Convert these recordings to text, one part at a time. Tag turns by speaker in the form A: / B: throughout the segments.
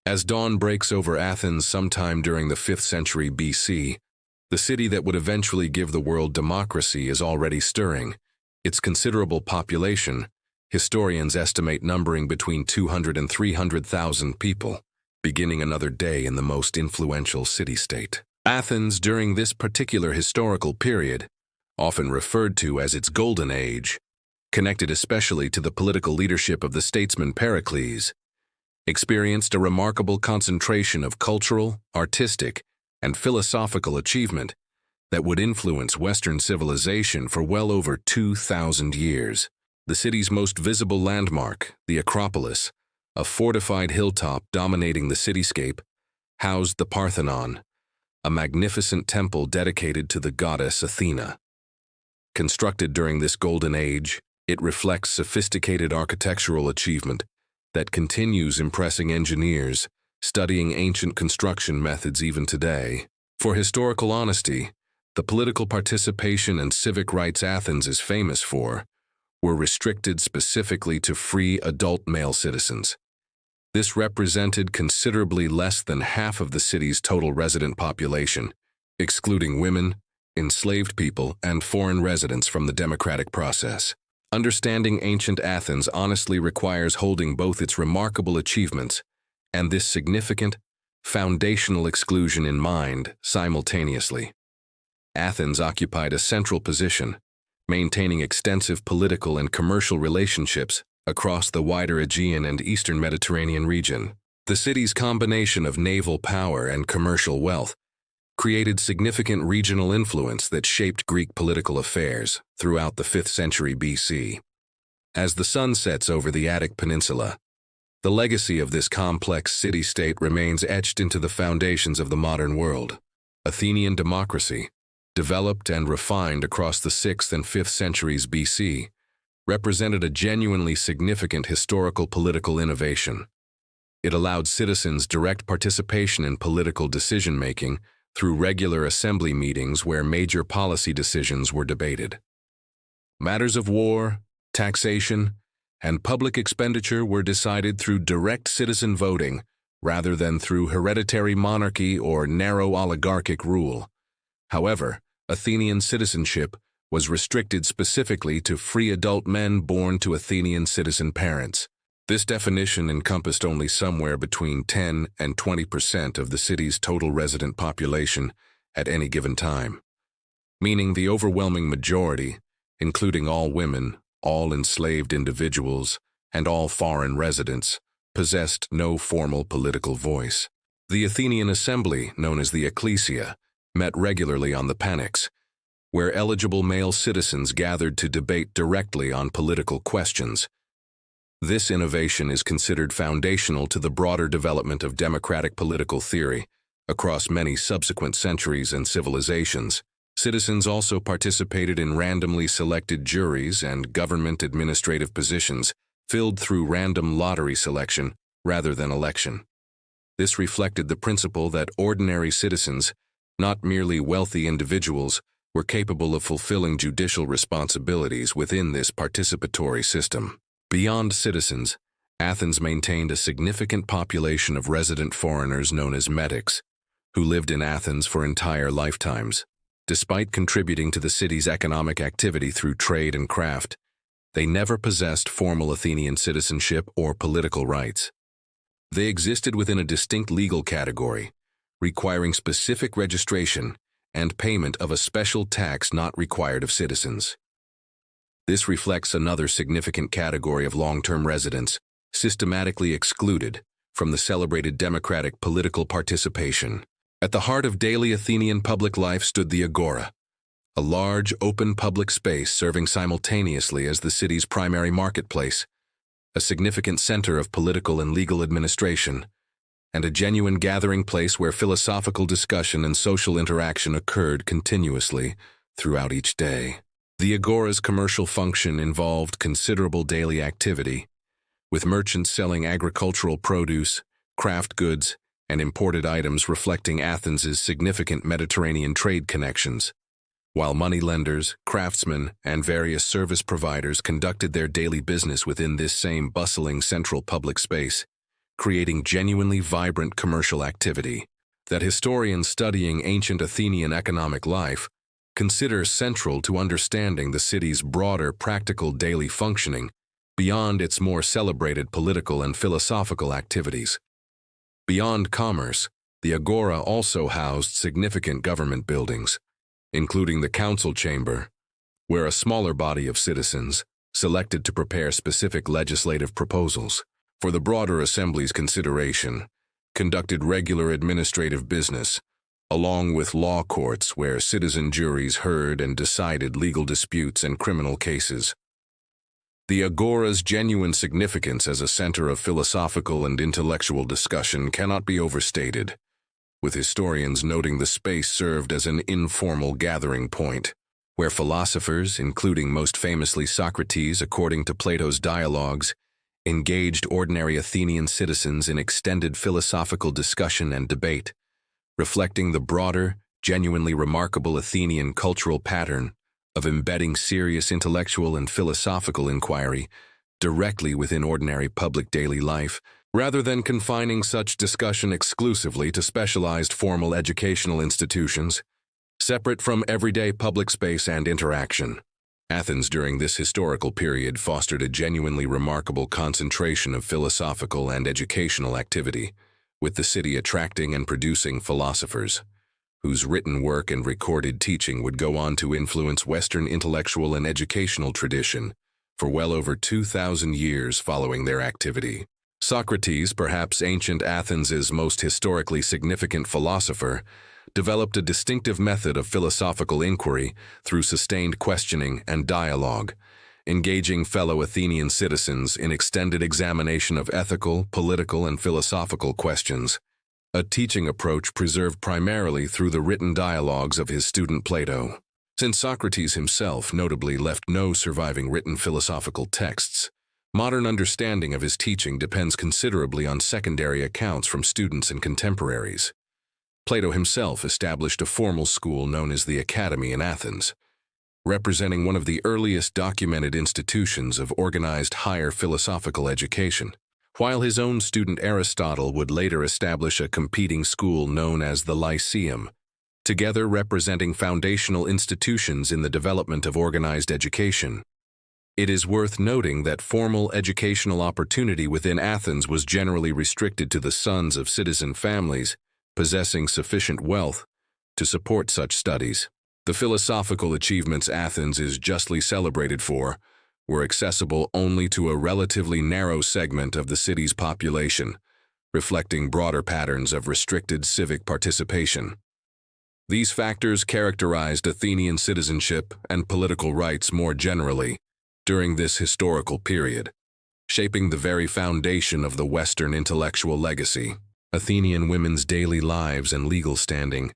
A: As dawn breaks over Athens sometime during the 5th century BC, the city that would eventually give the world democracy is already stirring. Its considerable population, historians estimate numbering between 200 and 300,000 people, beginning another day in the most influential city-state. Athens, during this particular historical period, often referred to as its Golden Age, connected especially to the political leadership of the statesman Pericles, experienced a remarkable concentration of cultural, artistic, and philosophical achievement that would influence Western civilization for well over 2,000 years. The city's most visible landmark, the Acropolis, a fortified hilltop dominating the cityscape, housed the Parthenon, a magnificent temple dedicated to the goddess Athena. Constructed during this Golden Age, it reflects sophisticated architectural achievement that continues impressing engineers studying ancient construction methods even today. For historical honesty, the political participation and civic rights Athens is famous for were restricted specifically to free adult male citizens. This represented considerably less than half of the city's total resident population, excluding women, enslaved people, and foreign residents from the democratic process. Understanding ancient Athens honestly requires holding both its remarkable achievements and this significant, foundational exclusion in mind simultaneously. Athens occupied a central position, maintaining extensive political and commercial relationships across the wider Aegean and Eastern Mediterranean region. The city's combination of naval power and commercial wealth created significant regional influence that shaped Greek political affairs throughout the 5th century BC. As the sun sets over the Attic Peninsula, the legacy of this complex city-state remains etched into the foundations of the modern world. Athenian democracy, developed and refined across the 6th and 5th centuries BC, represented a genuinely significant historical political innovation. It allowed citizens direct participation in political decision-making through regular assembly meetings where major policy decisions were debated. Matters of war, taxation, and public expenditure were decided through direct citizen voting rather than through hereditary monarchy or narrow oligarchic rule. However, Athenian citizenship was restricted specifically to free adult men born to Athenian citizen parents. This definition encompassed only somewhere between 10 and 20% of the city's total resident population at any given time, meaning the overwhelming majority, including all women, all enslaved individuals, and all foreign residents, possessed no formal political voice. The Athenian assembly, known as the ecclesia, met regularly on the panics, where eligible male citizens gathered to debate directly on political questions. This innovation is considered foundational to the broader development of democratic political theory across many subsequent centuries and civilizations. Citizens also participated in randomly selected juries and government administrative positions filled through random lottery selection rather than election. This reflected the principle that ordinary citizens, not merely wealthy individuals, were capable of fulfilling judicial responsibilities within this participatory system. Beyond citizens, Athens maintained a significant population of resident foreigners known as metics, who lived in Athens for entire lifetimes. Despite contributing to the city's economic activity through trade and craft, they never possessed formal Athenian citizenship or political rights. They existed within a distinct legal category, requiring specific registration and payment of a special tax not required of citizens. This reflects another significant category of long-term residents, systematically excluded from the celebrated democratic political participation. At the heart of daily Athenian public life stood the agora, a large, open public space serving simultaneously as the city's primary marketplace, a significant center of political and legal administration, and a genuine gathering place where philosophical discussion and social interaction occurred continuously throughout each day. The agora's commercial function involved considerable daily activity, with merchants selling agricultural produce, craft goods, and imported items reflecting Athens's significant Mediterranean trade connections, while moneylenders, craftsmen, and various service providers conducted their daily business within this same bustling central public space, creating genuinely vibrant commercial activity that historians studying ancient Athenian economic life consider central to understanding the city's broader practical daily functioning beyond its more celebrated political and philosophical activities. Beyond commerce, the agora also housed significant government buildings, including the council chamber, where a smaller body of citizens, selected to prepare specific legislative proposals for the broader assembly's consideration, conducted regular administrative business, along with law courts where citizen juries heard and decided legal disputes and criminal cases. The agora's genuine significance as a center of philosophical and intellectual discussion cannot be overstated, with historians noting the space served as an informal gathering point, where philosophers, including most famously Socrates according to Plato's dialogues, engaged ordinary Athenian citizens in extended philosophical discussion and debate, reflecting the broader, genuinely remarkable Athenian cultural pattern of embedding serious intellectual and philosophical inquiry directly within ordinary public daily life, rather than confining such discussion exclusively to specialized formal educational institutions, separate from everyday public space and interaction. Athens during this historical period fostered a genuinely remarkable concentration of philosophical and educational activity, with the city attracting and producing philosophers, whose written work and recorded teaching would go on to influence Western intellectual and educational tradition for well over 2,000 years following their activity. Socrates, perhaps ancient Athens's most historically significant philosopher, developed a distinctive method of philosophical inquiry through sustained questioning and dialogue, engaging fellow Athenian citizens in extended examination of ethical, political, and philosophical questions, a teaching approach preserved primarily through the written dialogues of his student Plato. Since Socrates himself notably left no surviving written philosophical texts, modern understanding of his teaching depends considerably on secondary accounts from students and contemporaries. Plato himself established a formal school known as the Academy in Athens, representing one of the earliest documented institutions of organized higher philosophical education, while his own student Aristotle would later establish a competing school known as the Lyceum, together representing foundational institutions in the development of organized education. It is worth noting that formal educational opportunity within Athens was generally restricted to the sons of citizen families possessing sufficient wealth to support such studies. The philosophical achievements Athens is justly celebrated for were accessible only to a relatively narrow segment of the city's population, reflecting broader patterns of restricted civic participation. These factors characterized Athenian citizenship and political rights more generally during this historical period, shaping the very foundation of the Western intellectual legacy. Athenian women's daily lives and legal standing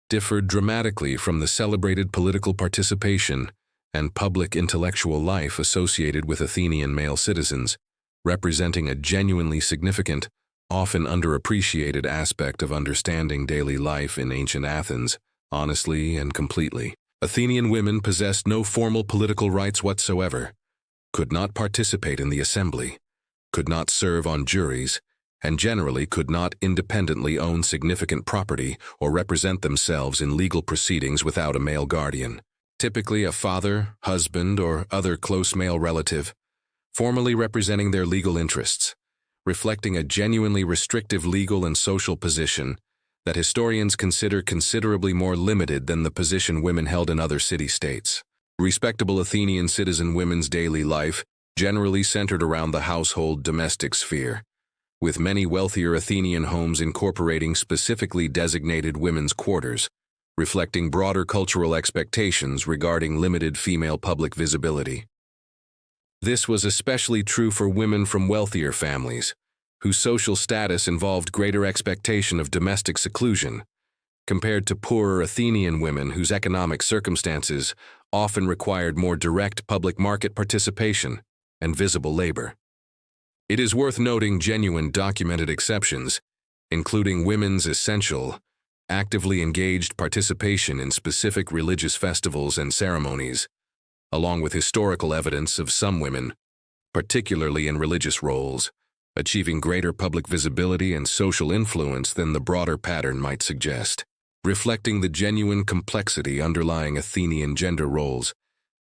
A: differed dramatically from the celebrated political participation and public intellectual life associated with Athenian male citizens, representing a genuinely significant, often underappreciated aspect of understanding daily life in ancient Athens, honestly and completely. Athenian women possessed no formal political rights whatsoever, could not participate in the assembly, could not serve on juries, and generally could not independently own significant property or represent themselves in legal proceedings without a male guardian, typically a father, husband, or other close male relative, formally representing their legal interests, reflecting a genuinely restrictive legal and social position that historians consider considerably more limited than the position women held in other city-states. Respectable Athenian citizen women's daily life generally centered around the household domestic sphere, with many wealthier Athenian homes incorporating specifically designated women's quarters, reflecting broader cultural expectations regarding limited female public visibility. This was especially true for women from wealthier families, whose social status involved greater expectation of domestic seclusion, compared to poorer Athenian women whose economic circumstances often required more direct public market participation and visible labor. It is worth noting genuine documented exceptions, including women's essential, actively engaged participation in specific religious festivals and ceremonies, along with historical evidence of some women, particularly in religious roles, achieving greater public visibility and social influence than the broader pattern might suggest, reflecting the genuine complexity underlying Athenian gender roles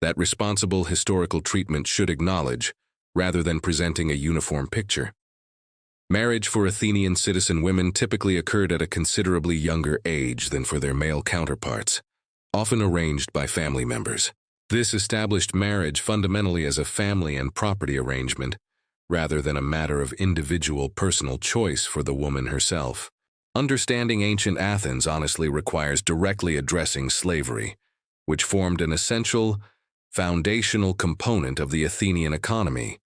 A: that responsible historical treatment should acknowledge, rather than presenting a uniform picture. Marriage for Athenian citizen women typically occurred at a considerably younger age than for their male counterparts, often arranged by family members. This established marriage fundamentally as a family and property arrangement, rather than a matter of individual personal choice for the woman herself. Understanding ancient Athens honestly requires directly addressing slavery, which formed an essential, foundational component of the Athenian economy,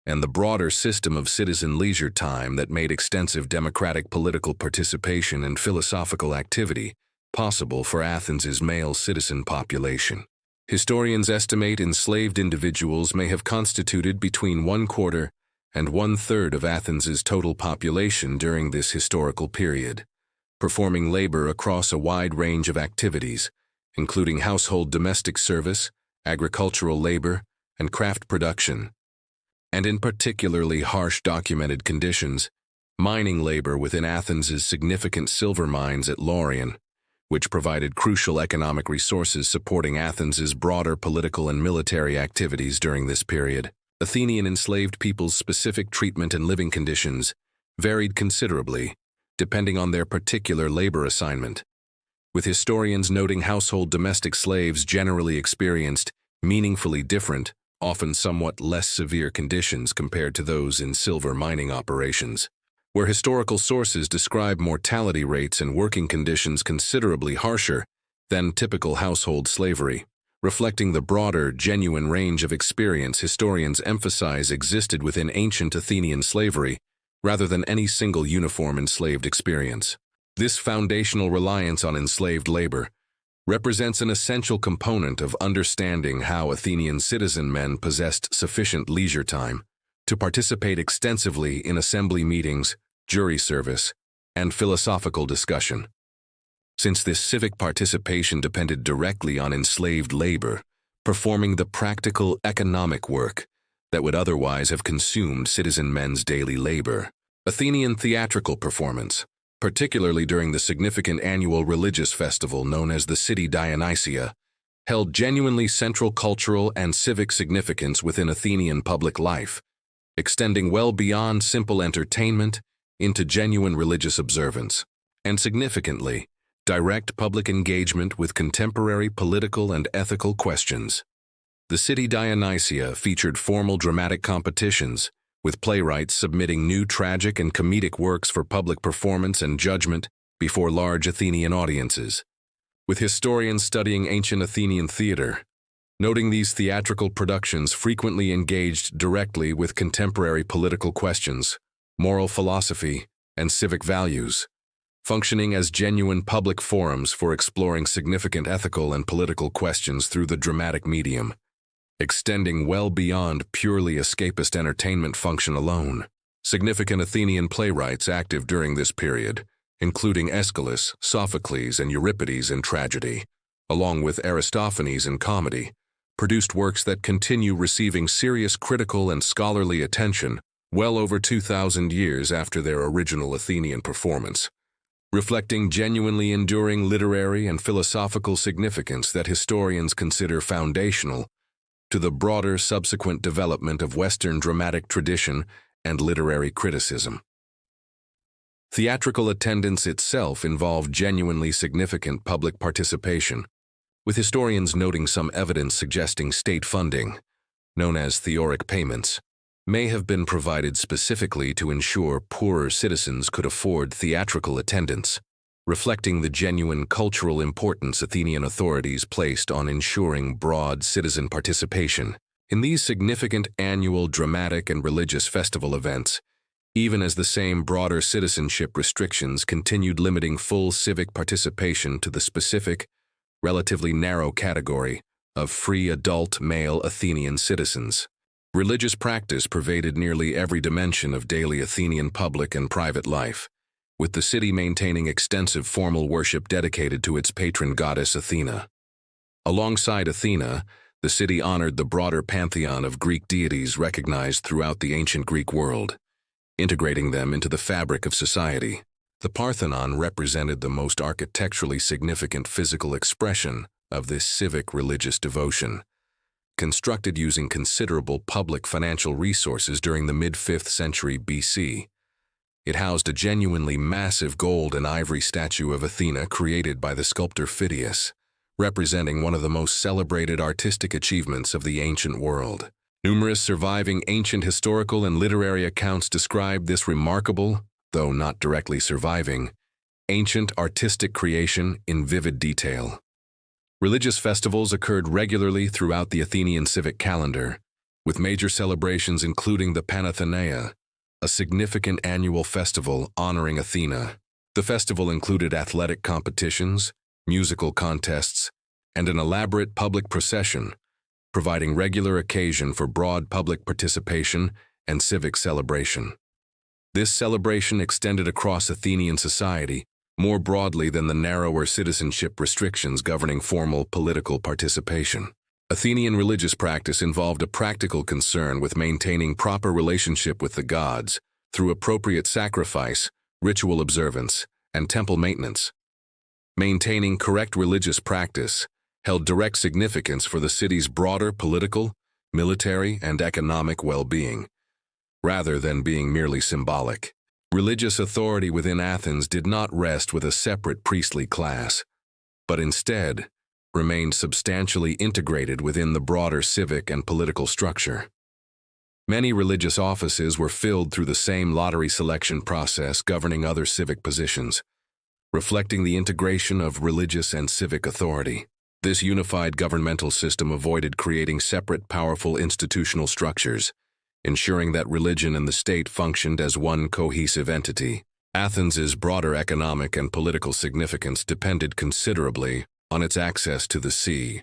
A: and the broader system of citizen leisure time that made extensive democratic political participation and philosophical activity possible for Athens's male citizen population. Historians estimate enslaved individuals may have constituted between 1/4 and 1/3 of Athens's total population during this historical period, performing labor across a wide range of activities, including household domestic service, agricultural labor, and craft production, and in particularly harsh documented conditions, mining labor within Athens's significant silver mines at Laurion, which provided crucial economic resources supporting Athens's broader political and military activities during this period. Athenian enslaved people's specific treatment and living conditions varied considerably, depending on their particular labor assignment, with historians noting household domestic slaves generally experienced meaningfully different, often somewhat less severe conditions compared to those in silver mining operations, where historical sources describe mortality rates and working conditions considerably harsher than typical household slavery. Reflecting the broader, genuine range of experience historians emphasize existed within ancient Athenian slavery, rather than any single uniform enslaved experience. This foundational reliance on enslaved labor represents an essential component of understanding how Athenian citizen men possessed sufficient leisure time to participate extensively in assembly meetings, jury service, and philosophical discussion. Since this civic participation depended directly on enslaved labor, performing the practical economic work that would otherwise have consumed citizen men's daily labor. Athenian theatrical performance, particularly during the significant annual religious festival known as the City Dionysia, held genuinely central cultural and civic significance within Athenian public life, extending well beyond simple entertainment into genuine religious observance, and significantly, direct public engagement with contemporary political and ethical questions. The City Dionysia featured formal dramatic competitions, with playwrights submitting new tragic and comedic works for public performance and judgment before large Athenian audiences. With historians studying ancient Athenian theater, noting these theatrical productions frequently engaged directly with contemporary political questions, moral philosophy, and civic values, functioning as genuine public forums for exploring significant ethical and political questions through the dramatic medium, extending well beyond purely escapist entertainment function alone. Significant Athenian playwrights active during this period, including Aeschylus, Sophocles, and Euripides in tragedy, along with Aristophanes in comedy, produced works that continue receiving serious critical and scholarly attention well over 2,000 years after their original Athenian performance, reflecting genuinely enduring literary and philosophical significance that historians consider foundational to the broader subsequent development of Western dramatic tradition and literary criticism. Theatrical attendance itself involved genuinely significant public participation, with historians noting some evidence suggesting state funding, known as theoric payments, may have been provided specifically to ensure poorer citizens could afford theatrical attendance, reflecting the genuine cultural importance Athenian authorities placed on ensuring broad citizen participation in these significant annual dramatic and religious festival events, even as the same broader citizenship restrictions continued limiting full civic participation to the specific, relatively narrow category of free adult male Athenian citizens. Religious practice pervaded nearly every dimension of daily Athenian public and private life, with the city maintaining extensive formal worship dedicated to its patron goddess Athena. Alongside Athena, the city honored the broader pantheon of Greek deities recognized throughout the ancient Greek world, integrating them into the fabric of society. The Parthenon represented the most architecturally significant physical expression of this civic religious devotion. Constructed using considerable public financial resources during the mid-5th century BC, it housed a genuinely massive gold and ivory statue of Athena created by the sculptor Phidias, representing one of the most celebrated artistic achievements of the ancient world. Numerous surviving ancient historical and literary accounts describe this remarkable, though not directly surviving, ancient artistic creation in vivid detail. Religious festivals occurred regularly throughout the Athenian civic calendar, with major celebrations including the Panathenaea, a significant annual festival honoring Athena. The festival included athletic competitions, musical contests, and an elaborate public procession, providing regular occasion for broad public participation and civic celebration. This celebration extended across Athenian society more broadly than the narrower citizenship restrictions governing formal political participation. Athenian religious practice involved a practical concern with maintaining proper relationship with the gods through appropriate sacrifice, ritual observance, and temple maintenance. Maintaining correct religious practice held direct significance for the city's broader political, military, and economic well-being, rather than being merely symbolic. Religious authority within Athens did not rest with a separate priestly class, but instead remained substantially integrated within the broader civic and political structure. Many religious offices were filled through the same lottery selection process governing other civic positions, reflecting the integration of religious and civic authority. This unified governmental system avoided creating separate powerful institutional structures, ensuring that religion and the state functioned as one cohesive entity. Athens's broader economic and political significance depended considerably on its access to the sea,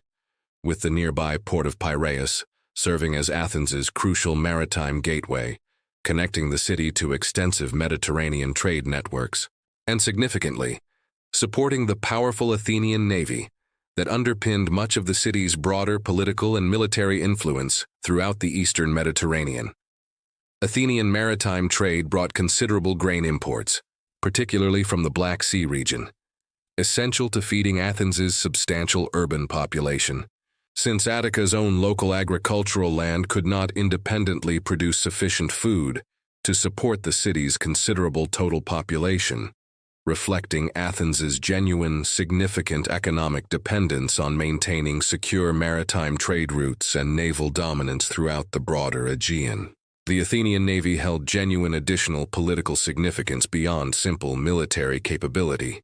A: with the nearby port of Piraeus serving as Athens's crucial maritime gateway, connecting the city to extensive Mediterranean trade networks, and significantly, supporting the powerful Athenian navy that underpinned much of the city's broader political and military influence throughout the eastern Mediterranean. Athenian maritime trade brought considerable grain imports, particularly from the Black Sea region, essential to feeding Athens's substantial urban population. Since Attica's own local agricultural land could not independently produce sufficient food to support the city's considerable total population, reflecting Athens's genuine, significant economic dependence on maintaining secure maritime trade routes and naval dominance throughout the broader Aegean. The Athenian navy held genuine additional political significance beyond simple military capability,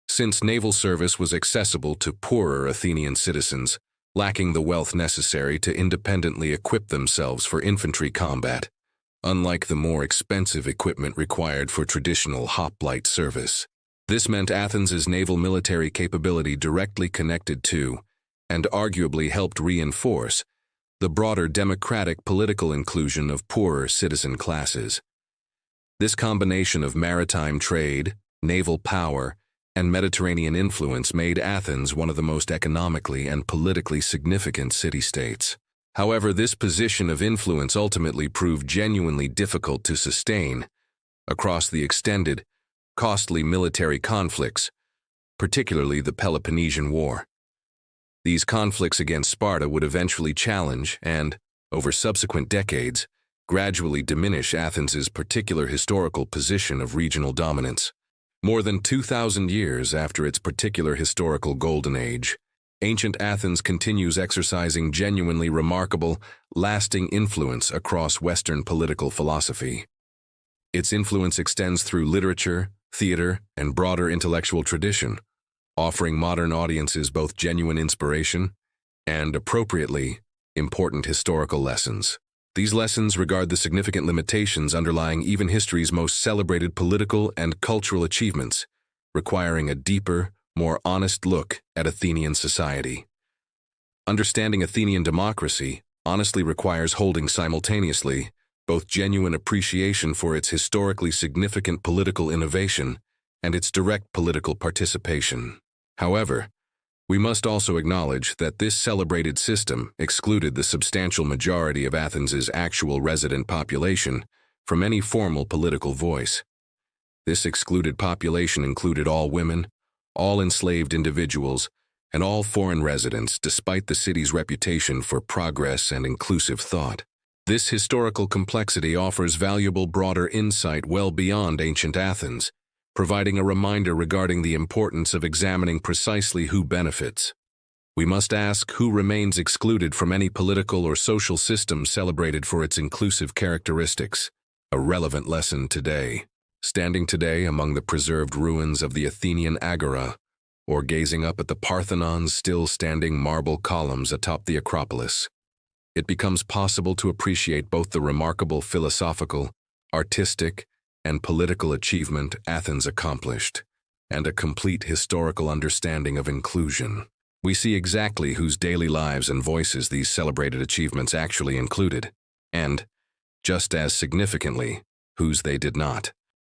A: since naval service was accessible to poorer Athenian citizens, lacking the wealth necessary to independently equip themselves for infantry combat, unlike the more expensive equipment required for traditional hoplite service. This meant Athens's naval military capability directly connected to, and arguably helped reinforce, the broader democratic political inclusion of poorer citizen classes. This combination of maritime trade, naval power, and Mediterranean influence made Athens one of the most economically and politically significant city-states. However, this position of influence ultimately proved genuinely difficult to sustain across the extended, costly military conflicts, particularly the Peloponnesian War. These conflicts against Sparta would eventually challenge and, over subsequent decades, gradually diminish Athens's particular historical position of regional dominance. More than 2,000 years after its particular historical golden age, ancient Athens continues exercising genuinely remarkable, lasting influence across Western political philosophy. Its influence extends through literature, theater, and broader intellectual tradition, offering modern audiences both genuine inspiration and, appropriately, important historical lessons. These lessons regard the significant limitations underlying even history's most celebrated political and cultural achievements, requiring a deeper, more honest look at Athenian society. Understanding Athenian democracy honestly requires holding simultaneously both genuine appreciation for its historically significant political innovation and its direct political participation. However, we must also acknowledge that this celebrated system excluded the substantial majority of Athens's actual resident population, from any formal political voice. This excluded population included all women, all enslaved individuals, and all foreign residents, despite the city's reputation for progress and inclusive thought. This historical complexity offers valuable broader insight well beyond ancient Athens, providing a reminder regarding the importance of examining precisely who benefits. We must ask who remains excluded from any political or social system celebrated for its inclusive characteristics, a relevant lesson today. Standing today among the preserved ruins of the Athenian Agora, or gazing up at the Parthenon's still-standing marble columns atop the Acropolis, it becomes possible to appreciate both the remarkable philosophical, artistic, and political achievement Athens accomplished, and a complete historical understanding of inclusion. We see exactly whose daily lives and voices these celebrated achievements actually included, and, just as significantly, whose they did not.